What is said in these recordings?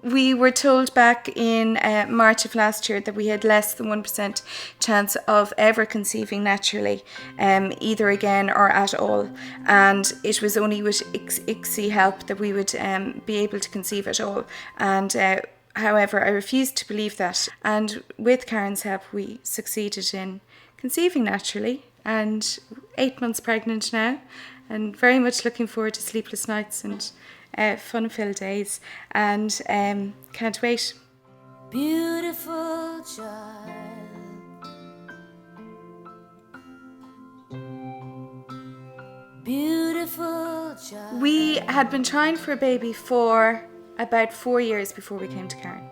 We were told back in March of last year that we had less than 1% chance of ever conceiving naturally, either again or at all. And it was only with ICSI help that we would be able to conceive at all. And however, I refused to believe that. And with Karen's help, we succeeded in conceiving naturally, and 8 months pregnant now, and very much looking forward to sleepless nights and fun-filled days, and can't wait. Beautiful child, beautiful child. We had been trying for a baby for about 4 years before we came to Karen.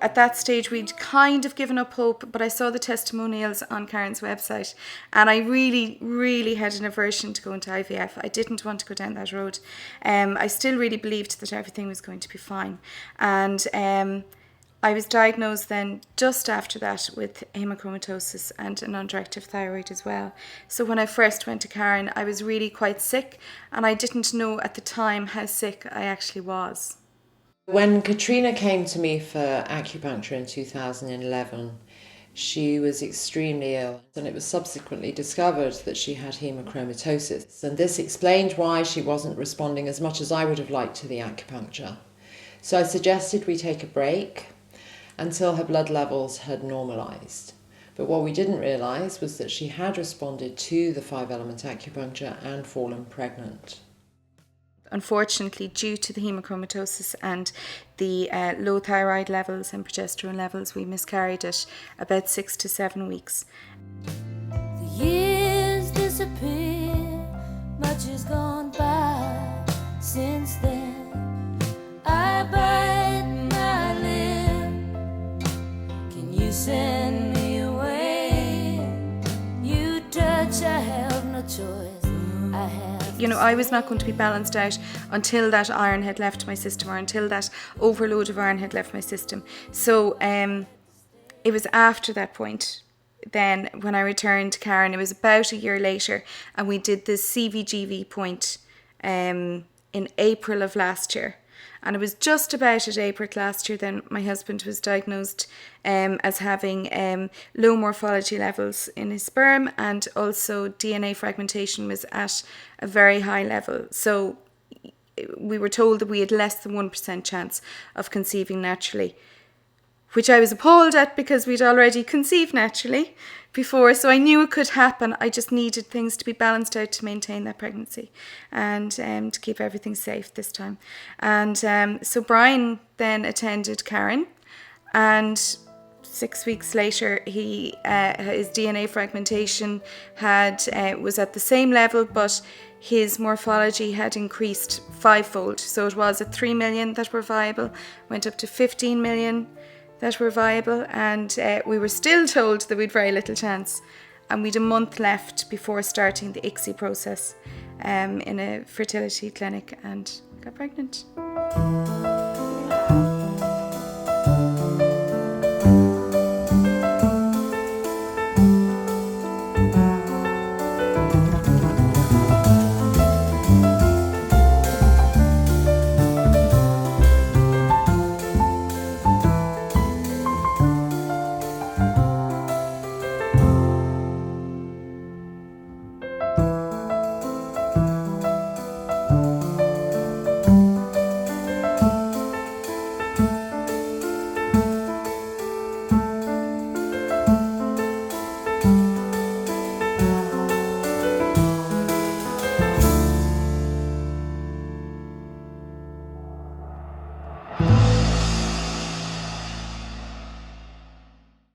At that stage, we'd kind of given up hope, but I saw the testimonials on Karen's website, and I really, really had an aversion to going to IVF. I didn't want to go down that road. I still really believed that everything was going to be fine. And I was diagnosed then just after that with hemochromatosis and an underactive thyroid as well. So when I first went to Karen, I was really quite sick, and I didn't know at the time how sick I actually was. When Catriona came to me for acupuncture in 2011, she was extremely ill, and it was subsequently discovered that she had hemochromatosis, and this explained why she wasn't responding as much as I would have liked to the acupuncture. So I suggested we take a break until her blood levels had normalised. But what we didn't realise was that she had responded to the 5-element acupuncture and fallen pregnant. Unfortunately, due to the hemochromatosis and the low thyroid levels and progesterone levels, we miscarried at about 6 to 7 weeks. The years disappear, much has gone by since then. I bite my lip. Can you send me away? You touch, I have no choice. I have. You know, I was not going to be balanced out until that iron had left my system, or until that overload of iron had left my system. So it was after that point then when I returned to Karen. It was about a year later, and we did the CVGV point in April of last year. And it was just about at April last year then my husband was diagnosed as having low morphology levels in his sperm, and also DNA fragmentation was at a very high level. So we were told that we had less than 1% chance of conceiving naturally, which I was appalled at because we'd already conceived naturally before. So I knew it could happen. I just needed things to be balanced out to maintain that pregnancy, and to keep everything safe this time. And so Brian then attended Karen, and 6 weeks later his DNA fragmentation was at the same level, but his morphology had increased 5-fold. So it was at 3 million that were viable, went up to 15 million that were viable, and we were still told that we'd very little chance, and we'd a month left before starting the ICSI process in a fertility clinic, and got pregnant.